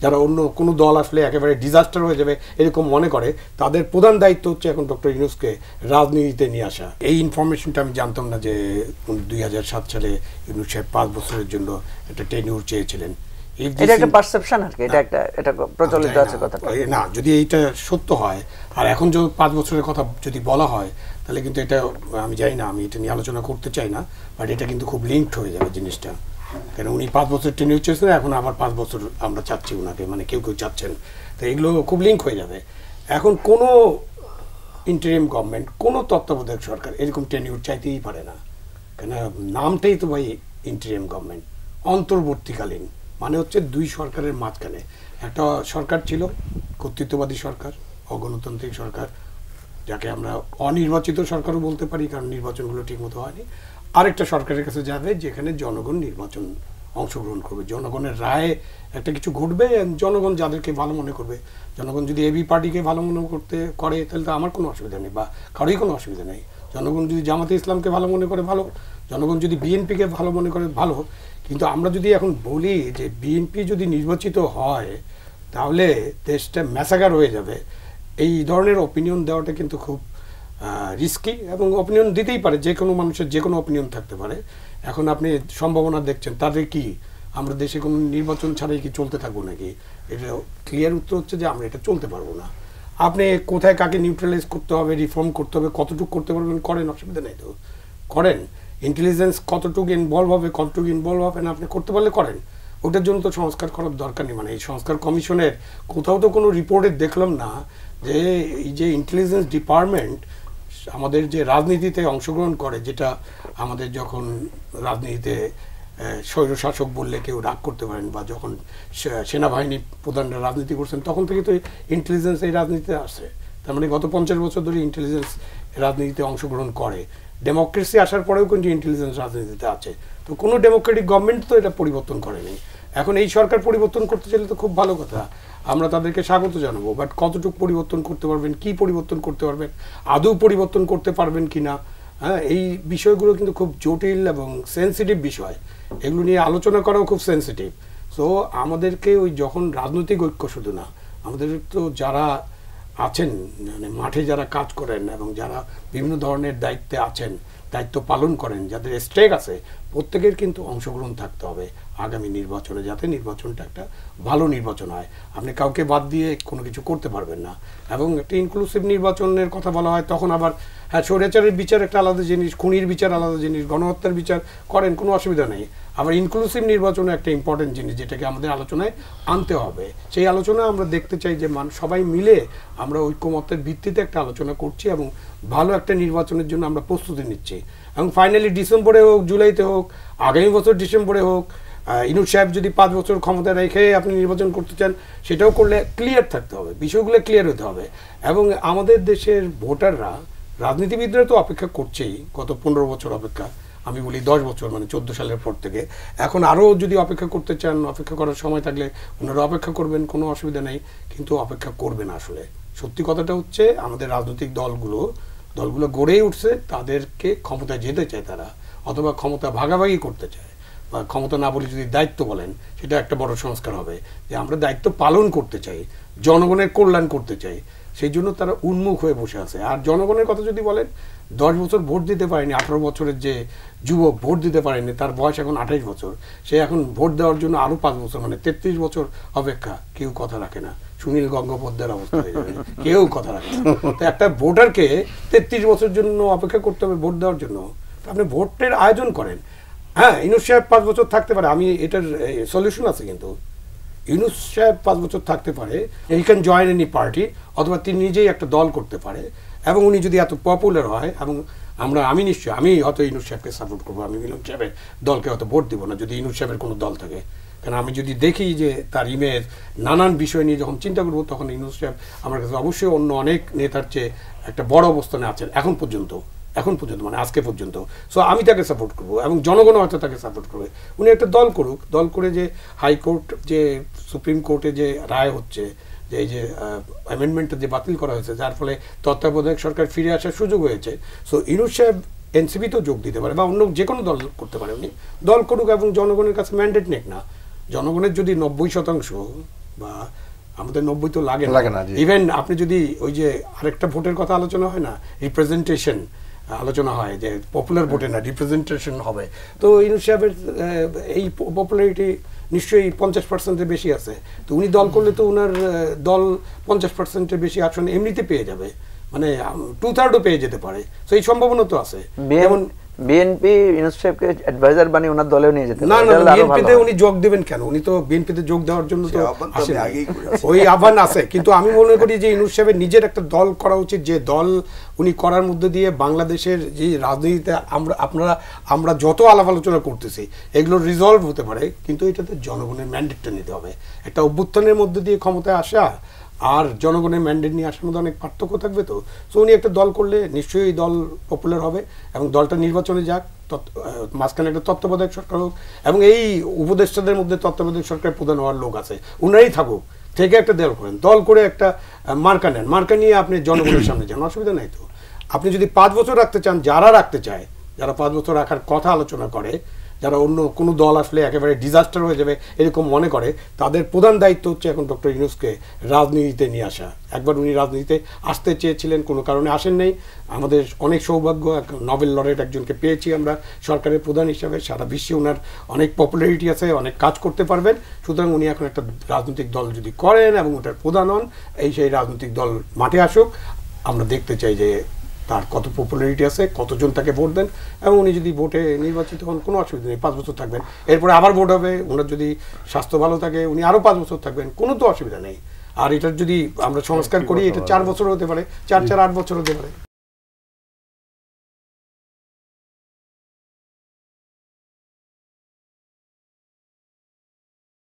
যারা অন্য কোনো দল আসলে একেবারে ডিজাস্টার হয়ে যাবে এরকম মনে করে, তাদের প্রধান দায়িত্ব হচ্ছে এখন ডক্টর ইউনূসকে রাজনীতিতে নিয়ে আসা। এই ইনফরমেশনটা আমি জানতাম না যে 2007 সালে ইউনূস সাহেব 5 বছরের জন্য একটা টেনিউর চেয়েছিলেন। এটা একটা পারসেপশন আর কি, এটা প্রচলিত আছে কথাটা। না, যদি এইটা সত্য হয় আর এখন যদি 5 বছরের কথা যদি বলা হয় তাহলে কিন্তু এটা আমি জানি না, আমি এটা নিয়ে আলোচনা করতে চাই না, বাট এটা কিন্তু খুব লিঙ্কড হয়ে যাবে জিনিসটা। কেন উনি 5 বছর টেনিউর চেয়েছেন, এখন আবার 5 বছর আমরা চাচ্ছি ওনাকে, মানে কেউ কেউ চাচ্ছেন, তো এগুলো খুব লিঙ্ক হয়ে যাবে। এখন কোনো ইন্টারিম গভর্নমেন্ট, কোনো তত্ত্বাবধায়ক সরকার এরকম টেনিউর চাইতেই পারে না, কেন নামটাই তো ভাই ইন্টারিম গভর্নমেন্ট, অন্তর্বর্তীকালীন, মানে হচ্ছে দুই সরকারের মাঝখানে। একটা সরকার ছিল কর্তৃত্ববাদী সরকার, অগণতান্ত্রিক সরকার, যাকে আমরা অনির্বাচিত সরকারও বলতে পারি কারণ নির্বাচনগুলো ঠিকমতো হয়নি। আরেকটা সরকারের কাছে যাবে যেখানে জনগণ নির্বাচন অংশগ্রহণ করবে, জনগণের রায়ে একটা কিছু ঘটবে, জনগণ যাদেরকে ভালো মনে করবে। জনগণ যদি এবি পার্টিকে ভালো মনে করে তাহলে তো আমার কোনো অসুবিধা নেই, বা কারোই কোনো অসুবিধা নেই। জনগণ যদি জামাতে ইসলামকে ভালো মনে করে ভালো, জনগণ যদি বিএনপিকে ভালো মনে করে ভালো। কিন্তু আমরা যদি এখন বলি যে বিএনপি যদি নির্বাচিত হয় তাহলে দেশটা ম্যাসাকার হয়ে যাবে, এই ধরনের অপিনিয়ন দেওয়াটা কিন্তু খুব রিস্কি, এবং অপিনিয়ন দিতেই পারে, যে কোনো মানুষের যে কোনো অপিনিয়ন থাকতে পারে। এখন আপনি সম্ভাবনা দেখছেন তাদের কি আমরা দেশে কোনো নির্বাচন ছাড়াই কি চলতে থাকবো নাকি? এটা ক্লিয়ার উত্তর হচ্ছে যে আমরা এটা চলতে পারবো না। আপনি কোথায় কাকে নিউট্রালাইজ করতে হবে, রিফর্ম করতে হবে, কতটুকু করতে পারবেন করেন, অসুবিধা নেই তো করেন। ইন্টেলিজেন্স কতটুকু ইনভলভ হবে, কতটুকু ইনভলভ হবে না আপনি করতে পারলে করেন, ওটার জন্য তো সংস্কার করার দরকার নেই। মানে এই সংস্কার কমিশনের কোথাও তো কোনো রিপোর্টে দেখলাম না যে এই যে ইন্টেলিজেন্স ডিপার্টমেন্ট আমাদের যে রাজনীতিতে অংশগ্রহণ করে, যেটা আমাদের যখন রাজনীতিতে স্বৈরশাসক বললে কেউ রাগ করতে পারেন, বা যখন সেনাবাহিনী প্রধানরা রাজনীতি করছেন তখন থেকে তো ইন্টেলিজেন্স এই রাজনীতিতে আসে। তার মানে গত 50 বছর ধরে ইন্টেলিজেন্স রাজনীতিতে অংশগ্রহণ করে। ডেমোক্রেসি আসার পরেও কিন্তু ইন্টেলিজেন্স রাজনীতিতে আছে। তো কোনো ডেমোক্রেটিক গভর্নমেন্ট তো এটা পরিবর্তন করেনি। এখন এই সরকার পরিবর্তন করতে চাইলে তো খুব ভালো কথা, আমরা তাদেরকে স্বাগত জানাবো। বাট কতটুকু পরিবর্তন করতে পারবেন, কি পরিবর্তন করতে পারবেন, আদৌ পরিবর্তন করতে পারবেন কি না, হ্যাঁ, এই বিষয়গুলো কিন্তু খুব জটিল এবং সেন্সিটিভ বিষয়। এগুলো নিয়ে আলোচনা করাও খুব সেন্সিটিভ। সো আমাদেরকে ওই যখন রাজনৈতিক ঐক্য শুধু না, আমাদের তো যারা আছেন মানে মাঠে যারা কাজ করেন এবং যারা বিভিন্ন ধরনের দায়িত্বে আছেন, দায়িত্ব পালন করেন, যাদের স্টেক আছে, প্রত্যেকের কিন্তু অংশগ্রহণ থাকতে হবে আগামী নির্বাচনে, যাতে নির্বাচনটা একটা ভালো নির্বাচন হয়। আপনি কাউকে বাদ দিয়ে কোনো কিছু করতে পারবেন না। এবং একটা ইনক্লুসিভ নির্বাচনের কথা বলা হয়, তখন আবার হ্যাঁ স্বৈরাচারের বিচার একটা আলাদা জিনিস, খুনির বিচার আলাদা জিনিস, গণহত্যার বিচার করেন, কোনো অসুবিধা নেই। আবার ইনক্লুসিভ নির্বাচনে একটা ইম্পর্টেন্ট জিনিস যেটাকে আমাদের আলোচনায় আনতে হবে। সেই আলোচনা আমরা দেখতে চাই যে সবাই মিলে আমরা ঐক্যমতের ভিত্তিতে একটা আলোচনা করছি এবং ভালো একটা নির্বাচনের জন্য আমরা প্রস্তুতি নিচ্ছি। এবং ফাইনালি ডিসেম্বরে হোক, জুলাইতে হোক, আগামী বছর ডিসেম্বরে হোক, ইউনূস সাহেব যদি 5 বছর ক্ষমতা রেখে আপনি নির্বাচন করতে চান, সেটাও করলে ক্লিয়ার থাকতে হবে, বিষয়গুলো ক্লিয়ার হতে হবে। এবং আমাদের দেশের ভোটাররা, রাজনীতিবিদরা তো অপেক্ষা করছেই, গত 15 বছর অপেক্ষা, আমি বলি 10 বছর, মানে 14 সালের পর থেকে। এখন আরও যদি অপেক্ষা করতে চান, অপেক্ষা করার সময় থাকলে ওনারা অপেক্ষা করবেন, কোনো অসুবিধা নেই, কিন্তু অপেক্ষা করবেন। আসলে সত্যি কথাটা হচ্ছে আমাদের রাজনৈতিক দলগুলো গড়েই উঠছে, তাদেরকে ক্ষমতায় যেতে চায় তারা, অথবা ক্ষমতা ভাগাভাগি করতে চায়, বা ক্ষমতা না বলে যদি দায়িত্ব বলেন, সেটা একটা বড় সংস্কার হবে যে আমরা দায়িত্ব পালন করতে চাই, জনগণের কল্যাণ করতে চাই। সেই জন্য তারা উন্মুখ হয়ে বসে আছে। আর জনগণের কথা যদি বলেন, 10 বছর ভোট দিতে পারেনি, 18 বছরের যে যুবক ভোট দিতে পারেনি, তার বয়স এখন 28 বছর, সে এখন ভোট দেওয়ার জন্য আরও 5 বছর, মানে 33 বছর অপেক্ষা। কেউ কথা রাখে না, সুনীল গঙ্গোপাধ্যায়ের অবস্থা হয়ে যাবে, কেউ কথা রাখে না। তো একটা ভোটারকে 33 বছরের জন্য অপেক্ষা করতে হবে ভোট দেওয়ার জন্য। আপনি ভোটের আয়োজন করেন। হ্যাঁ, ইউনূস সাহেব 5 বছর থাকতে পারে, আমি এটার সলিউশন আছে, কিন্তু ইউনূস সাহেব 5 বছর থাকতে পারে, he can join any party, অথবা তিনি নিজেই একটা দল করতে পারে। এবং উনি যদি এত পপুলার হয়, এবং আমি হয়তো ইউনূস সাহেবকে সাপোর্ট করবো, আমি ইউনূস সাহেবের দলকে হয়তো ভোট দিব না যদি ইউনূস সাহেবের কোনো দল থাকে। কারণ আমি যদি দেখি যে তার ইমেজ, নানান বিষয় নিয়ে যখন চিন্তা করবো, তখন ইউনূস সাহেব আমার কাছে অবশ্যই অন্য অনেক নেতার চেয়ে একটা বড় অবস্থানে আছেন এখন পর্যন্ত, মানে আজকে পর্যন্ত। সো আমি তাকে সাপোর্ট করবো, এবং জনগণ হয়তো তাকে সাপোর্ট করবে। উনি একটা দল করুক, দল করে যে হাইকোর্ট, যে সুপ্রিম কোর্টে যে রায় হচ্ছে, যে এই যে অ্যামেন্ডমেন্টটা যে বাতিল করা হয়েছে, যার ফলে তত্ত্বাবধায়ক সরকার ফিরে আসার সুযোগ হয়েছে। সো ইউনূস সাহেব এনসিপিতেও যোগ দিতে পারে, বা অন্য যে কোনো দল করতে পারে। উনি দল করুক এবং জনগণের কাছে ম্যান্ডেট নেক না। জনগণের যদি 90% বা আমাদের 90 তো লাগে না, জি। ইভেন আপনি যদি ওই যে আরেকটা ভোটের কথা আলোচনা হয় না, রিপ্রেজেন্টেশন আলোচনা হয় যে পপুলার ভোটে না রিপ্রেজেন্টেশন হবে, তো ইউনূস সাহেবের এই পপুলারিটি নিশ্চয়ই 50%-এর বেশি আছে। তো উনি দল করলে তো উনার দল 50%-এর বেশি আসন এমনিতে পেয়ে যাবে, মানে 2/3 পেয়ে যেতে পারে। তো এই সম্ভাবনা তো আছে। যেমন বিএনপি ইউনূস সাহেবকে অ্যাডভাইজার বানিয়ে ওনার দলেও নিয়ে যেতে না পারে, না এটা হলে আরো ভালো বিএনপিতে হয়। উনি যোগ দেবেন কেন? উনি তো বিএনপিতে যোগ দেওয়ার জন্য তো সে আহ্বান তো আসেন আমি নাই। আগেই করেছি। ওই আহ্বান আছে, কিন্তু আমি মনে করি যে ইউনূস সাহেবের নিজের একটা দল করা উচিত, যে দল উনি করার মধ্যে দিয়ে বাংলাদেশের যে রাজনীতিতে আমরা যত আলাপ আলোচনা করতেছি এগুলো রিজলভ হতে পারে, কিন্তু এটাতে জনগণের ম্যান্ডেটটা নিতে হবে। একটা অভ্যুত্থানের মধ্যে দিয়ে ক্ষমতায় আসা আর জনগণের ম্যান্ডেট নিয়ে আসার মধ্যে অনেক পার্থক্য থাকবে। তো সো উনি একটা দল করলে নিশ্চয়ই এই দল পপুলার হবে, এবং দলটা নির্বাচনে যাক, মাঝখানে একটা তত্ত্বাবধায়ক সরকার হোক, এবং এই উপদেষ্টাদের মধ্যে তত্ত্বাবধায়ক সরকারের প্রধান হওয়ার লোক আছে, উনারই থাকুক, থেকে একটা দল করেন, দল করে একটা মার্কা নেন, মার্কা নিয়ে আপনি জনগণের সামনে যান, অসুবিধা নাই তো। আপনি যদি 5 বছর রাখতে চান, যারা রাখতে চায়, যারা 5 বছর রাখার কথা আলোচনা করে, যারা অন্য কোনো দল আসলে একেবারে ডিজাস্টার হয়ে যাবে এরকম মনে করে, তাদের প্রধান দায়িত্ব হচ্ছে এখন ডক্টর ইউনূসকে রাজনীতিতে নিয়ে আসা। একবার উনি রাজনীতিতে আসতে চেয়েছিলেন, কোনো কারণে আসেন নাই। আমাদের অনেক সৌভাগ্য, নোবেল লরেট একজনকে পেয়েছি আমরা সরকারের প্রধান হিসাবে, সারা বিশ্বে ওনার অনেক পপুলারিটি আছে, অনেক কাজ করতে পারবেন। সুতরাং উনি এখন একটা রাজনৈতিক দল যদি করেন এবং ওটার প্রধান হন, সেই রাজনৈতিক দল মাঠে আসুক, আমরা দেখতে চাই যে তার কত পপুলারিটি আছে, কতজন তাকে ভোট দেন, এবং উনি যদি ভোটে নির্বাচিত হন কোনো অসুবিধা নেই, 5 বছর থাকবেন, এরপরে আবার ভোট হবে, ওনার যদি স্বাস্থ্য ভালো থাকে উনি আরও 5 বছর থাকবেন, কোনো তো অসুবিধা নেই। আর এটার যদি আমরা সংস্কার করি, এটা 4 বছর হতে পারে, 4-8 বছর হতে পারে।